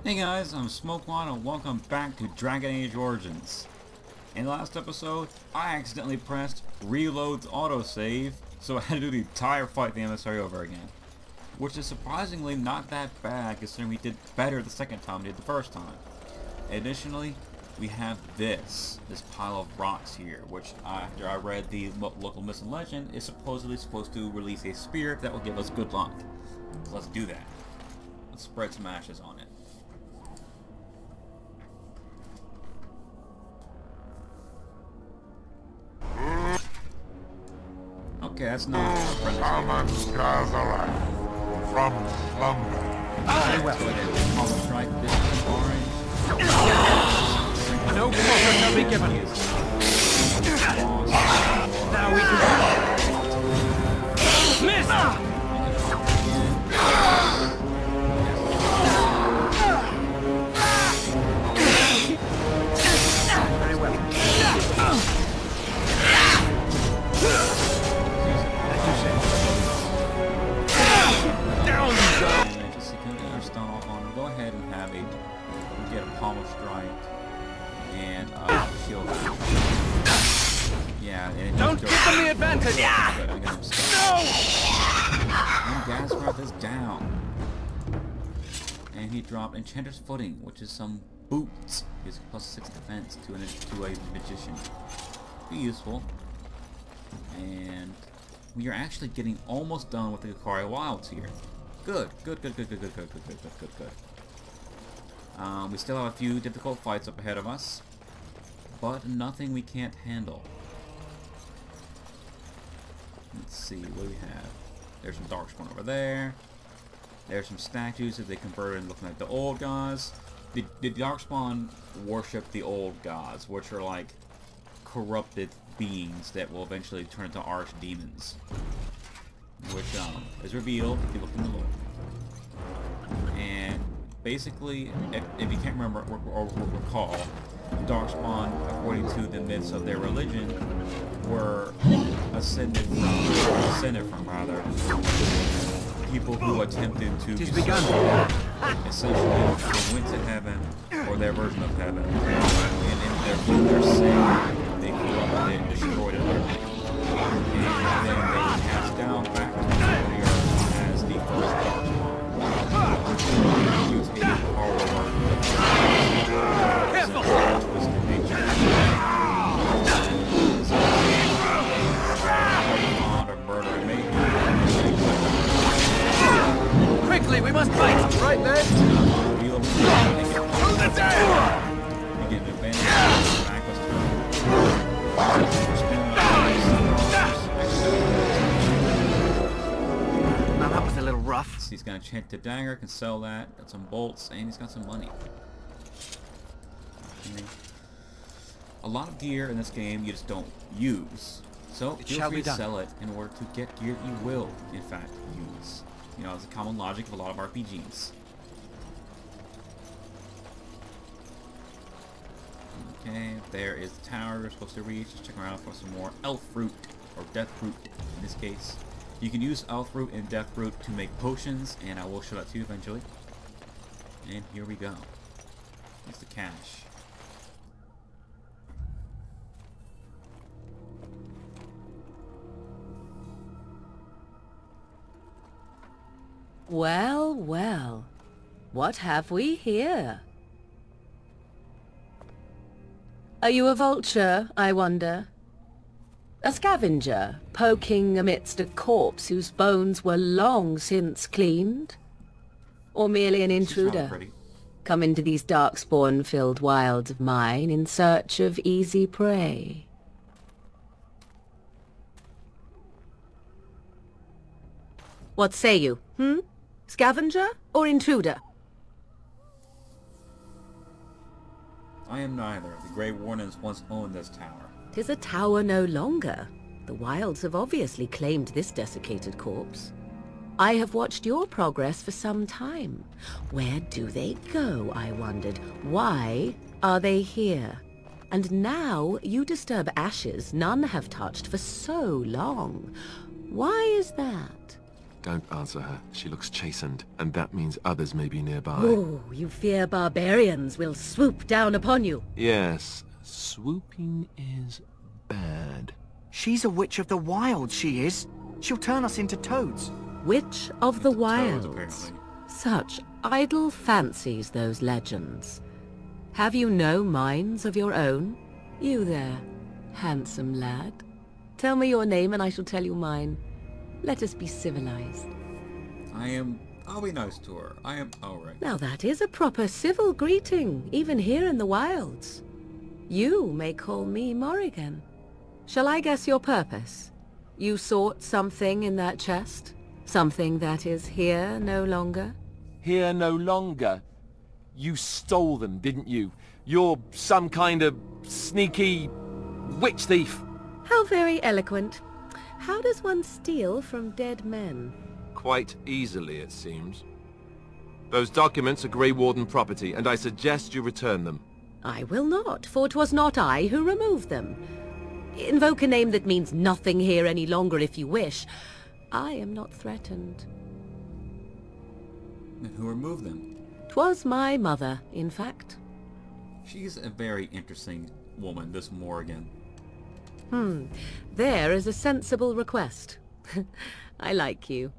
Hey guys, I'm Smokewad and welcome back to Dragon Age Origins. In the last episode, I accidentally pressed reload to autosave, so I had to do the entire fight the emissary over again. Which is surprisingly not that bad considering we did better the second time we did the first time. Additionally, we have this pile of rocks here, which after I read the local myth and legend, is supposedly supposed to release a spirit that will give us good luck. So let's do that. Let's spread some ashes on it. Okay, that's not Summon Skazarak from slumber. Very well. I'll strike this orange. No quarter shall be given. Now we can miss. Very well. Down you go. Just secure our stone off on him. Go ahead and have a get a pommel strike and shield. Yeah, and it Don't give them the advantage. Good, I got him stuck. And gas breath is down. And he dropped Enchanter's Footing, which is some boots. Gives +6 defense to a magician. Be useful. And we are actually getting almost done with the Ikari Wilds here. Good. We still have a few difficult fights up ahead of us, but nothing we can't handle. Let's see, what do we have? There's some Darkspawn over there. There's some statues that they converted and looking like the old gods. The Darkspawn worship the old gods, which are like corrupted beings that will eventually turn into archdemons, which is revealed if you look in the lore. And basically, if you can't remember or recall, Darkspawn, according to the myths of their religion, were ascended from people who attempted to essentially went to heaven, or their version of heaven, and in their sin, they corrupted it and destroyed it utterly. And then they cast down back to the earth as the first Darkspawn, which used a power twisted nature. Quickly, we must fight. Right then. Now that was a little rough. So he's got a enchanted dagger, can sell that, got some bolts, and he's got some money. A lot of gear in this game you just don't use. So feel free to sell it in order to get gear you will, in fact, use. You know, it's a common logic of a lot of RPGs. Okay, there is the tower we're supposed to reach. Let's check around for some more elf fruit, or death fruit in this case. You can use elf fruit and death fruit to make potions, and I will show that to you eventually. And here we go. Here's the cash. Well, well, what have we here? Are you a vulture, I wonder? A scavenger, poking amidst a corpse whose bones were long since cleaned? Or merely an intruder, come into these darkspawn-filled wilds of mine in search of easy prey? What say you, Scavenger or intruder? I am neither. The Grey Warnings once owned this tower. 'Tis a tower no longer. The wilds have obviously claimed this desiccated corpse. I have watched your progress for some time. Where do they go, I wondered? Why are they here? And now you disturb ashes none have touched for so long. Why is that? Don't answer her. She looks chastened, and that means others may be nearby. Oh, you fear barbarians will swoop down upon you. Yes, swooping is bad. She's a witch of the wild, she is. She'll turn us into toads. Witch of the Toads, wilds. apparently. Such idle fancies, those legends. Have you no minds of your own? You there, handsome lad. Tell me your name and I shall tell you mine. Let us be civilized. I'll be nice to her. I am alright. Now that is a proper civil greeting, even here in the wilds. You may call me Morrigan. Shall I guess your purpose? You sought something in that chest? Something that is here no longer? Here no longer. You stole them, didn't you? You're some kind of sneaky witch thief. How very eloquent. How does one steal from dead men? Quite easily, it seems. Those documents are Grey Warden property, and I suggest you return them. I will not, for 'twas not I who removed them. Invoke a name that means nothing here any longer if you wish. I am not threatened. And who removed them? 'Twas my mother, in fact. She's a very interesting woman, this Morrigan. There is a sensible request. I like you.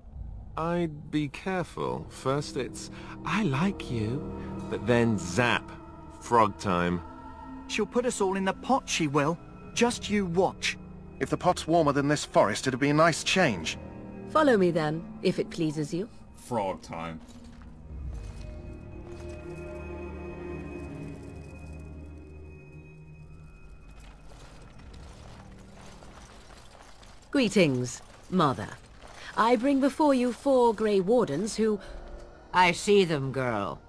I'd be careful. First it's, I like you, but then zap. Frog time. She'll put us all in the pot, she will. Just you watch. If the pot's warmer than this forest, it'd be a nice change. Follow me then, if it pleases you. Frog time. Greetings, Mother. I bring before you 4 Grey Wardens who... I see them, girl.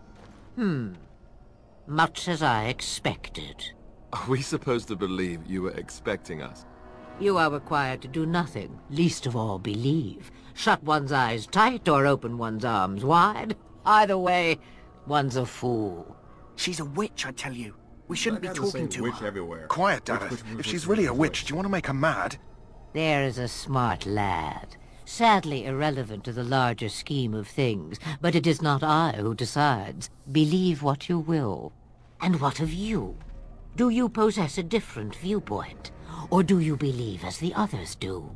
Much as I expected. Are we supposed to believe you were expecting us? You are required to do nothing, least of all believe. Shut one's eyes tight or open one's arms wide. Either way, one's a fool. She's a witch, I tell you. We shouldn't be talking to witch her. everywhere. Quiet, Dada. If she's really a witch, do you want to make her mad? There is a smart lad. Sadly irrelevant to the larger scheme of things, but it is not I who decides. Believe what you will. And what of you? Do you possess a different viewpoint? Or do you believe as the others do?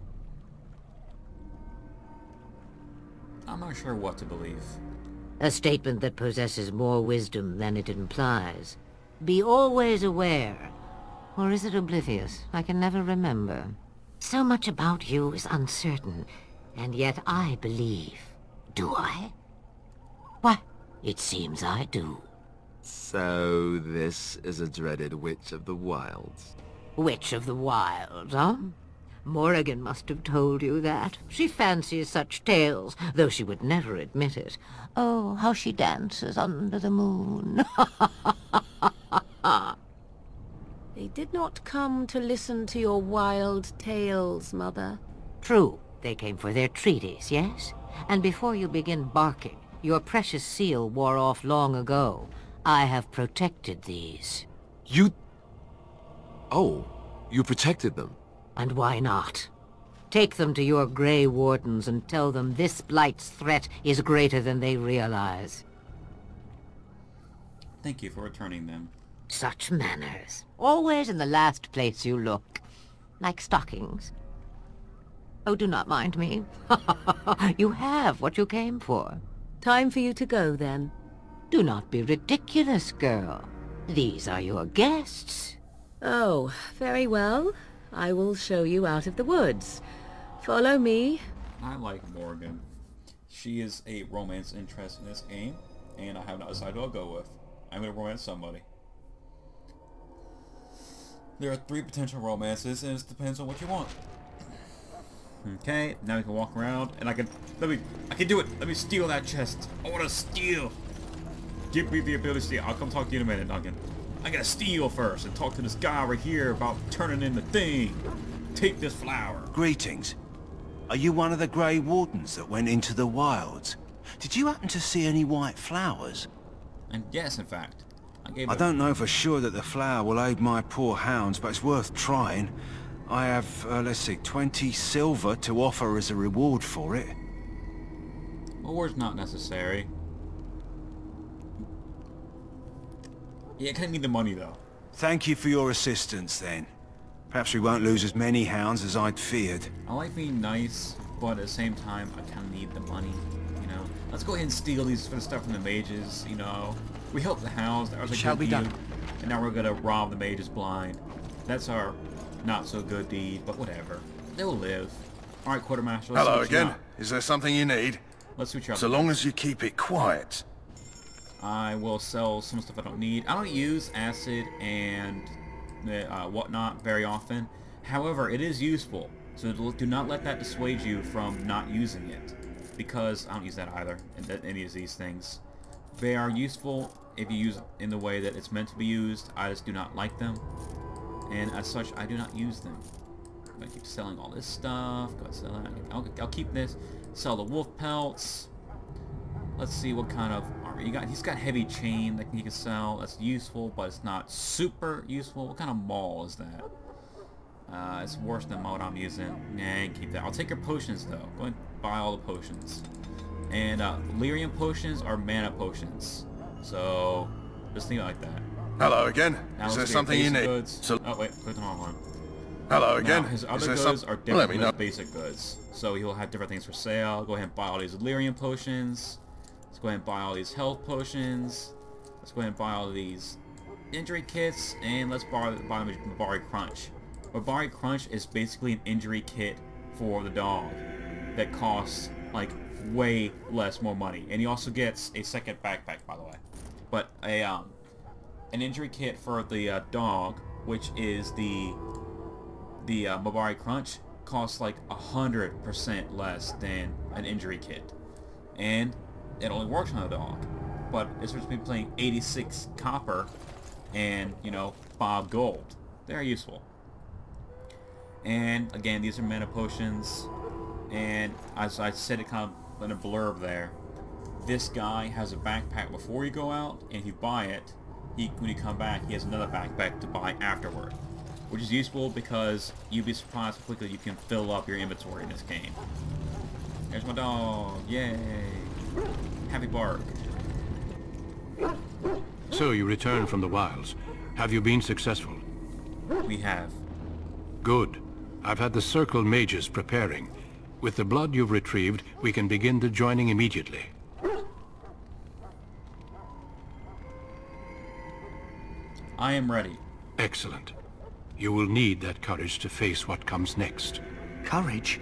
I'm not sure what to believe. A statement that possesses more wisdom than it implies. Be always aware. Or is it oblivious? I can never remember. So much about you is uncertain, and yet I believe. Do I? Why, it seems I do. So this is a dreaded witch of the wilds. Witch of the Wild, huh? Morrigan must have told you that. She fancies such tales, though she would never admit it. Oh, how she dances under the moon. They did not come to listen to your wild tales, Mother. True, they came for their treaties, yes? And before you begin barking, your precious seal wore off long ago. I have protected these. You... Oh, you protected them. And why not? Take them to your Grey Wardens and tell them this Blight's threat is greater than they realize. Thank you for returning them. Such manners. Always in the last place you look. Like stockings. Oh, do not mind me. You have what you came for. Time for you to go, then. Do not be ridiculous, girl. These are your guests. Oh, very well. I will show you out of the woods. Follow me. I like Morrigan. She is a romance interest in this game, and I have not decided who I'll go with. I'm going to romance somebody. There are 3 potential romances, and it depends on what you want. Okay, now we can walk around, and I can do it. Let me steal that chest. I want to steal. Give me the ability to steal. I'll come talk to you in a minute, Duncan. I gotta steal first and talk to this guy right here about turning in the thing. Take this flower. Greetings. Are you one of the Grey Wardens that went into the wilds? Did you happen to see any white flowers? And yes, in fact. I don't know for sure that the flower will aid my poor hounds, but it's worth trying. I have, let's see, 20 silver to offer as a reward for it. Ore's not necessary. Yeah, I kind of need the money, though. Thank you for your assistance, then. Perhaps we won't lose as many hounds as I'd feared. I like being nice, but at the same time, I kind of need the money, you know? Let's go ahead and steal these for the stuff from the mages, you know? We helped the hounds, that was a Shall good be deed. done. And now we're gonna rob the mages blind. That's our not-so-good deed, but whatever. They'll live. Alright, Quartermaster, let's Hello switch you again. up. Is there something you need? Let's switch you up. So long as you keep it quiet. I will sell some stuff I don't need. I don't use acid and whatnot very often. However, it is useful. So do not let that dissuade you from not using it. Because I don't use that either, in any of these things. They are useful if you use it in the way that it's meant to be used. I just do not like them. And as such, I do not use them. I'm going to keep selling all this stuff. Go ahead, sell that. I'll keep this. Sell the wolf pelts. Let's see what kind of armor you got. He's got heavy chain that he can sell. That's useful, but it's not super useful. What kind of maul is that? It's worse than what I'm using. Nah, keep that. I'll take your potions, though. Go ahead and buy all the potions. And lyrium potions are mana potions. So, just think like that. Hello again. Now Is there let's get something you basic need? goods. So, Oh, wait. Click the wrong one. hello again. Now, his Is other there goods some- are Let different me from know. his basic goods. So he will have different things for sale. Go ahead and buy all these lyrium potions. Let's go ahead and buy all these health potions. Let's go ahead and buy all of these injury kits. And let's buy Mabari Crunch. Mabari Crunch is basically an injury kit for the dog that costs like way more money. And he also gets a second backpack, by the way. But an injury kit for the dog, which is the Mabari Crunch, costs like 100% less than an injury kit, and it only works on a dog. But it's supposed to be playing 86 copper and, you know, 5 gold. They're useful. And again, these are mana potions, and as I said it kind of in a blurb there, this guy has a backpack before you go out, and if you buy it, when you come back, he has another backpack to buy afterward, which is useful because you'd be surprised how quickly you can fill up your inventory in this game. There's my dog, yay! Happy bark. So you returned from the wilds. Have you been successful? We have. Good. I've had the Circle mages preparing. With the blood you've retrieved, we can begin the joining immediately. I am ready. Excellent. You will need that courage to face what comes next. Courage?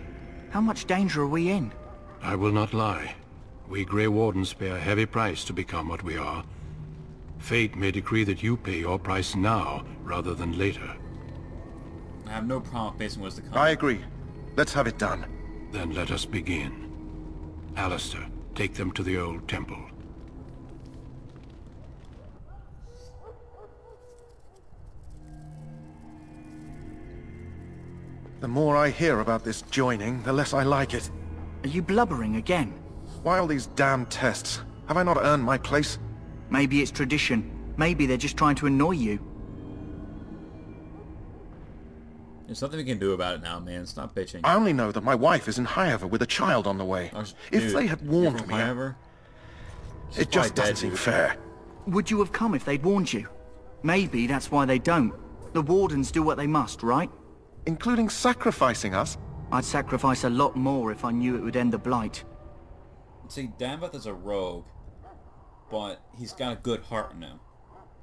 How much danger are we in? I will not lie. We Grey Wardens pay a heavy price to become what we are. Fate may decree that you pay your price now, rather than later. I have no problem facing what's to come. I agree. Let's have it done. Then let us begin. Alistair, take them to the old temple. The more I hear about this joining, the less I like it. Are you blubbering again? Why all these damn tests? Have I not earned my place? Maybe it's tradition. Maybe they're just trying to annoy you. There's nothing we can do about it now, man. Stop bitching. I only know that my wife is in Highever with a child on the way. If they had warned me, it just doesn't seem fair. Would you have come if they'd warned you? Maybe that's why they don't. The Wardens do what they must, right? Including sacrificing us? I'd sacrifice a lot more if I knew it would end the Blight. See, Danbeth is a rogue, but he's got a good heart in him.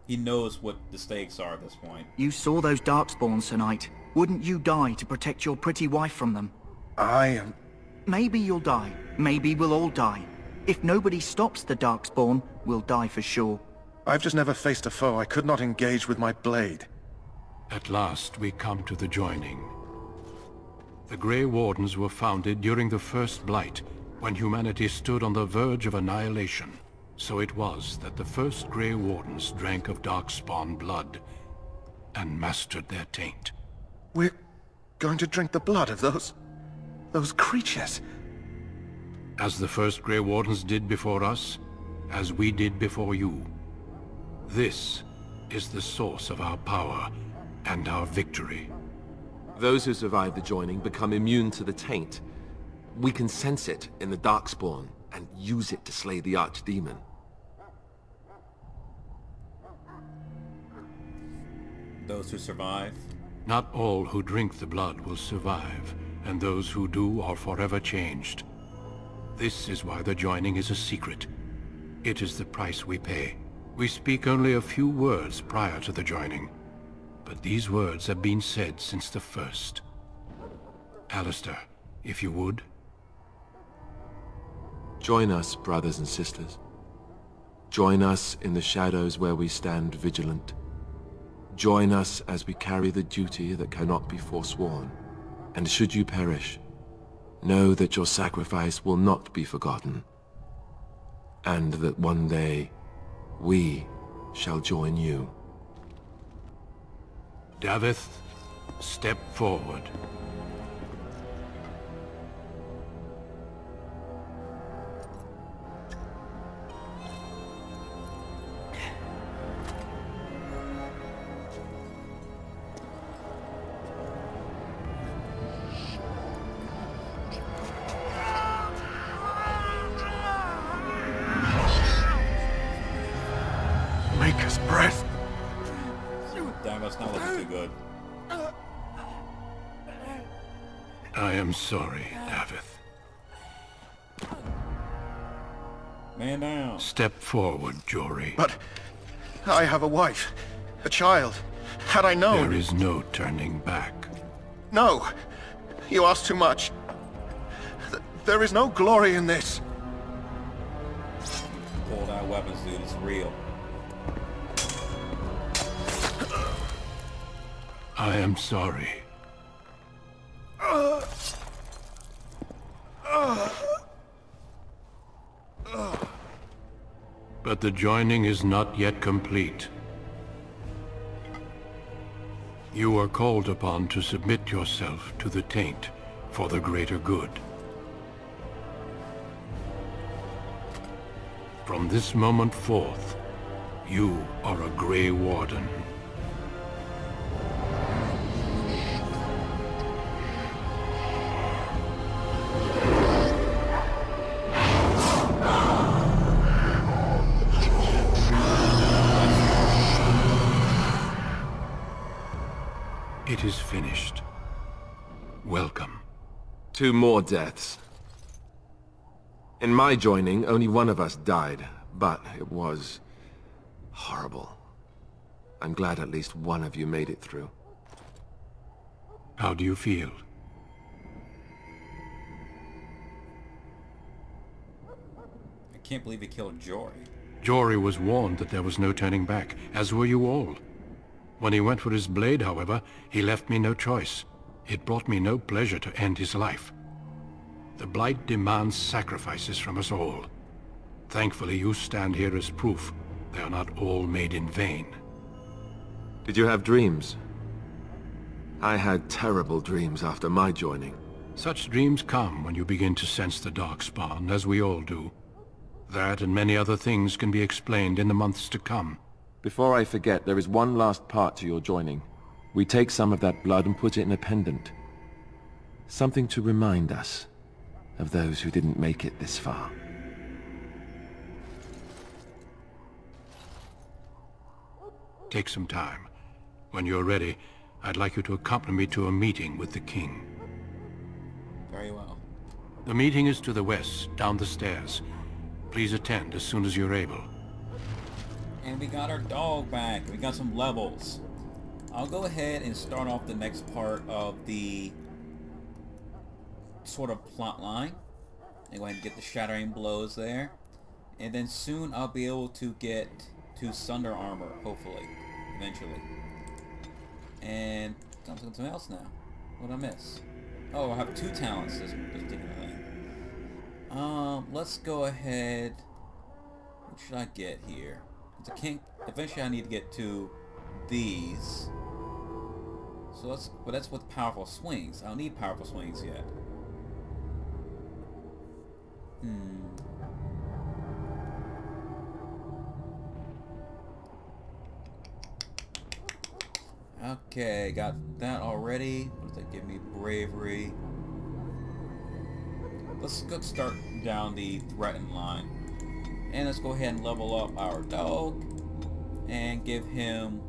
He knows what the stakes are at this point. You saw those Darkspawns tonight. Wouldn't you die to protect your pretty wife from them? I am... Maybe you'll die. Maybe we'll all die. If nobody stops the Darkspawn, we'll die for sure. I've just never faced a foe I could not engage with my blade. At last we come to the joining. The Grey Wardens were founded during the First Blight, when humanity stood on the verge of annihilation. So it was that the first Grey Wardens drank of Darkspawn blood and mastered their taint. We're going to drink the blood of those creatures. As the first Grey Wardens did before us, as we did before you. This is the source of our power and our victory. Those who survive the joining become immune to the taint. We can sense it in the Darkspawn and use it to slay the archdemon. Those who survive? Not all who drink the blood will survive, and those who do are forever changed. This is why the joining is a secret. It is the price we pay. We speak only a few words prior to the joining, but these words have been said since the first. Alistair, if you would. Join us, brothers and sisters. Join us in the shadows where we stand vigilant. Join us as we carry the duty that cannot be forsworn. And should you perish, know that your sacrifice will not be forgotten, and that one day we shall join you. Davith, step forward. Maker's breath. Damn, that's not looking too good. I am sorry, Davith. Man down. Step forward, Jory. But I have a wife, a child. Had I known... There is no turning back. No! You ask too much. There is no glory in this. Pulled out weapons, dude. It's real. I am sorry. But the joining is not yet complete. You are called upon to submit yourself to the taint for the greater good. From this moment forth, you are a Grey Warden. It is finished. Welcome. 2 more deaths. In my joining, only one of us died, but it was horrible. I'm glad at least one of you made it through. How do you feel? I can't believe he killed Jory. Jory was warned that there was no turning back, as were you all. When he went for his blade, however, he left me no choice. It brought me no pleasure to end his life. The Blight demands sacrifices from us all. Thankfully, you stand here as proof they are not all made in vain. Did you have dreams? I had terrible dreams after my joining. Such dreams come when you begin to sense the Darkspawn, as we all do. That and many other things can be explained in the months to come. Before I forget, there is one last part to your joining. We take some of that blood and put it in a pendant. Something to remind us of those who didn't make it this far. Take some time. When you're ready, I'd like you to accompany me to a meeting with the king. Very well. The meeting is to the west, down the stairs. Please attend as soon as you're able. And we got our dog back. We got some levels. I'll go ahead and start off the next part of the sort of plot line. And go ahead and get the shattering blows there. And then soon I'll be able to get to Sunder Armor, hopefully. Eventually. And something else now. What did I miss? Oh, I have 2 talents this particular thing. Let's go ahead. What should I get here? I can't. Eventually, I need to get to these. So but that's with powerful swings. I don't need powerful swings yet. Okay, got that already. What does that give me? Bravery. let's go start down the threatened line. And let's go ahead and level up our dog. And give him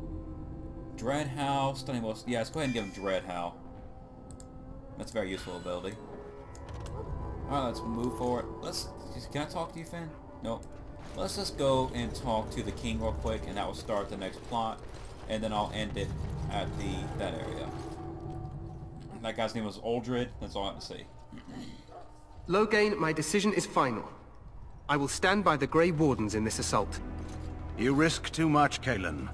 Dread Howl, Stunning Blow. Yeah, let's go ahead and give him Dread Howl. That's a very useful ability. Alright, let's move forward. Can I talk to you, Finn? Nope. Let's just go and talk to the king real quick, and that will start the next plot. And then I'll end it at that area. That guy's name was Uldred. That's all I have to say. Loghain, my decision is final. I will stand by the Grey Wardens in this assault. You risk too much, Cailan.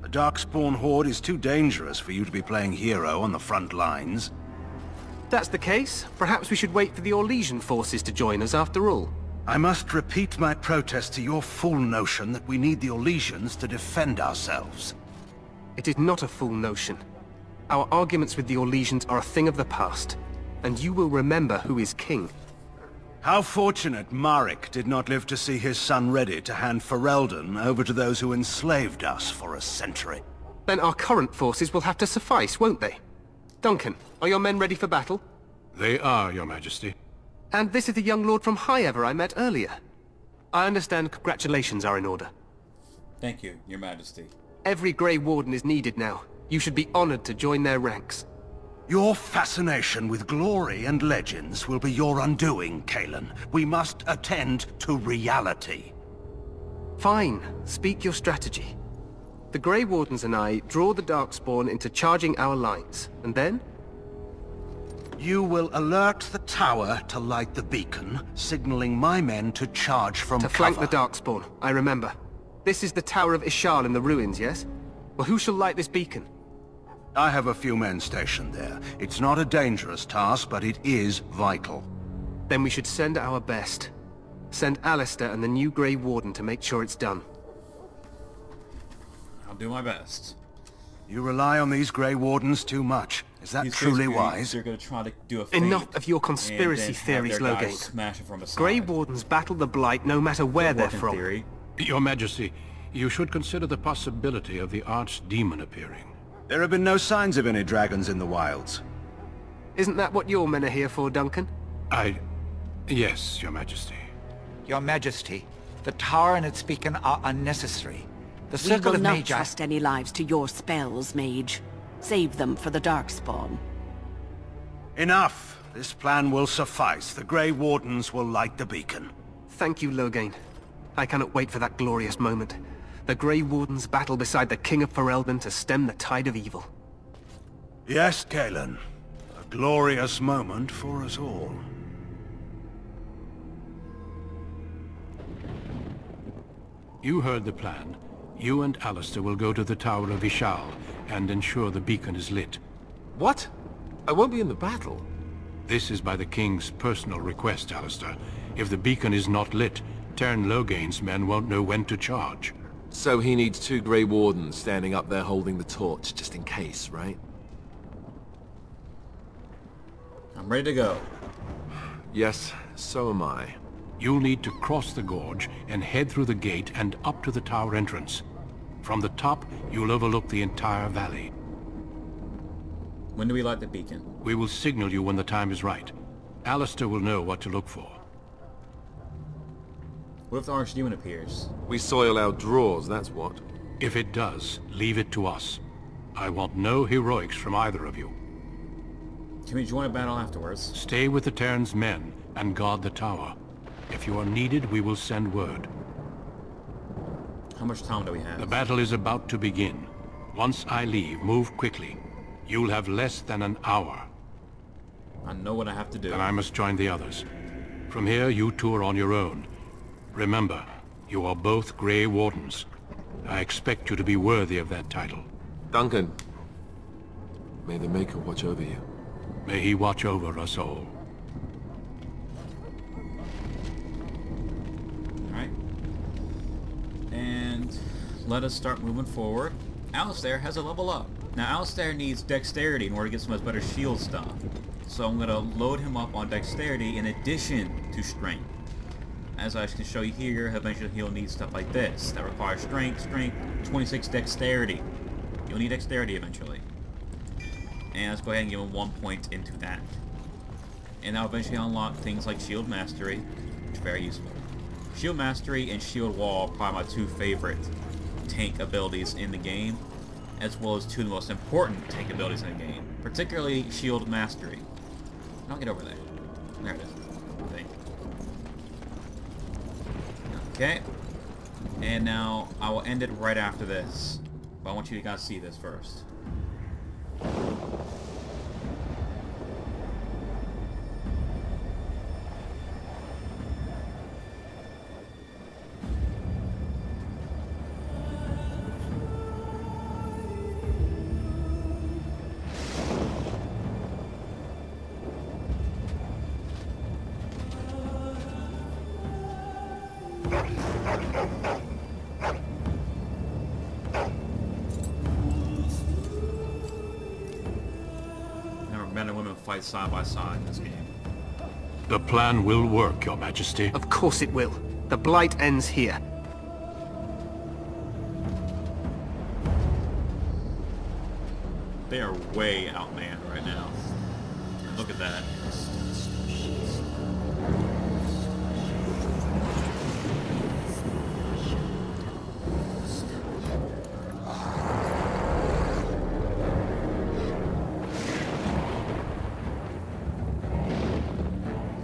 The Darkspawn Horde is too dangerous for you to be playing hero on the front lines. That's the case. Perhaps we should wait for the Orlesian forces to join us after all. I must repeat my protest to your fool notion that we need the Orlesians to defend ourselves. It is not a fool notion. Our arguments with the Orlesians are a thing of the past, and you will remember who is king. How fortunate Maric did not live to see his son ready to hand Ferelden over to those who enslaved us for a century. Then our current forces will have to suffice, won't they? Duncan, are your men ready for battle? They are, Your Majesty. And this is the young lord from Highever I met earlier. I understand congratulations are in order. Thank you, Your Majesty. Every Grey Warden is needed now. You should be honored to join their ranks. Your fascination with glory and legends will be your undoing, Cailan. We must attend to reality. Fine. Speak your strategy. The Grey Wardens and I draw the Darkspawn into charging our lines, and then? You will alert the tower to light the beacon, signaling my men to charge from cover. To flank the Darkspawn, I remember. This is the Tower of Ishal in the ruins, yes? Well, who shall light this beacon? I have a few men stationed there. It's not a dangerous task, but it is vital. Then we should send our best. Send Alistair and the new Grey Warden to make sure it's done. I'll do my best. You rely on these Grey Wardens too much. Is that truly wise? They're going to try to do a feint. Enough of your conspiracy theories, Loghain. Grey Wardens battle the Blight no matter where they're from. Theory. Your Majesty, you should consider the possibility of the Archdemon appearing. There have been no signs of any dragons in the wilds. Isn't that what your men are here for, Duncan? Yes, Your Majesty. Your Majesty, the tower and its beacon are unnecessary. The circle of We will not Magi... trust any lives to your spells, Mage. Save them for the Darkspawn. Enough! This plan will suffice. The Grey Wardens will light the beacon. Thank you, Loghain. I cannot wait for that glorious moment. The Grey Wardens battle beside the King of Ferelden to stem the tide of evil. Yes, Cailan. A glorious moment for us all. You heard the plan. You and Alistair will go to the Tower of Ishal and ensure the beacon is lit. What? I won't be in the battle. This is by the King's personal request, Alistair. If the beacon is not lit, Teyrn Loghain's men won't know when to charge. So he needs 2 Grey Wardens standing up there holding the torch, just in case, right? I'm ready to go. Yes, so am I. You'll need to cross the gorge and head through the gate and up to the tower entrance. From the top, you'll overlook the entire valley. When do we light the beacon? We will signal you when the time is right. Alistair will know what to look for. What if the Archdemon appears? We soil our drawers, that's what. If it does, leave it to us. I want no heroics from either of you. Can we join a battle afterwards? Stay with the Teyrn's men and guard the tower. If you are needed, we will send word. How much time do we have? The battle is about to begin. Once I leave, move quickly. You'll have less than an hour. I know what I have to do. Then I must join the others. From here, you two are on your own. Remember, you are both Grey Wardens. I expect you to be worthy of that title. Duncan, may the Maker watch over you. May he watch over us all. Alright. And let us start moving forward. Alistair has a level up. Now Alistair needs dexterity in order to get some better shield stuff. So I'm going to load him up on dexterity in addition to strength. As I can show you here, eventually he'll need stuff like this. That requires strength, 26 dexterity. You'll need dexterity eventually. And let's go ahead and give him 1 point into that. and I'll eventually unlock things like Shield Mastery, which is very useful. Shield Mastery and Shield Wall are probably my two favorite tank abilities in the game, as well as two of the most important tank abilities in the game, particularly Shield Mastery. I'll get over there. There it is. I think. Okay. And now I will end it right after this, but I want you guys to see this first. Men and women fight side by side in this game. The plan will work, Your Majesty. Of course it will. The Blight ends here. They are way outmanned right now. Look at that.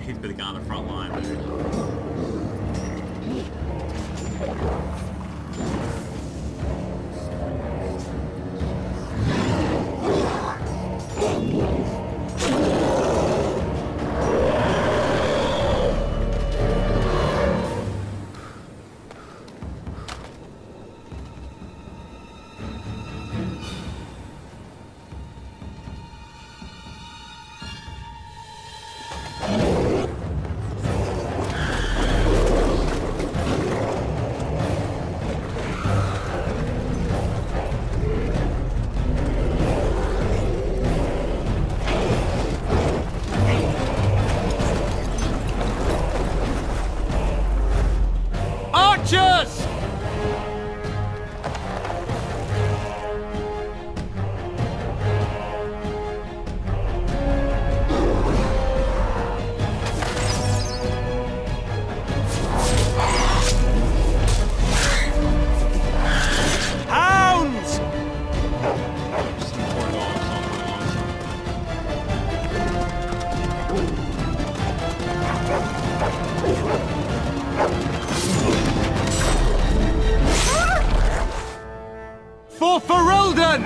He's been the guy on the front line, dude. Archers! Hounds! For Ferelden!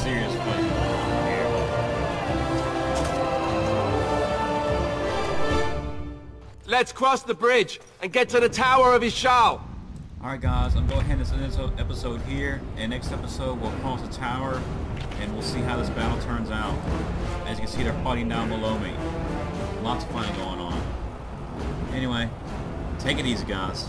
Serious fight here. Let's cross the bridge and get to the Tower of Ishal. Alright guys, I'm going to end this episode here, and next episode we'll cross the tower, and we'll see how this battle turns out. As you can see, they're fighting down below me. Lots of fighting going on. Anyway, take it easy guys.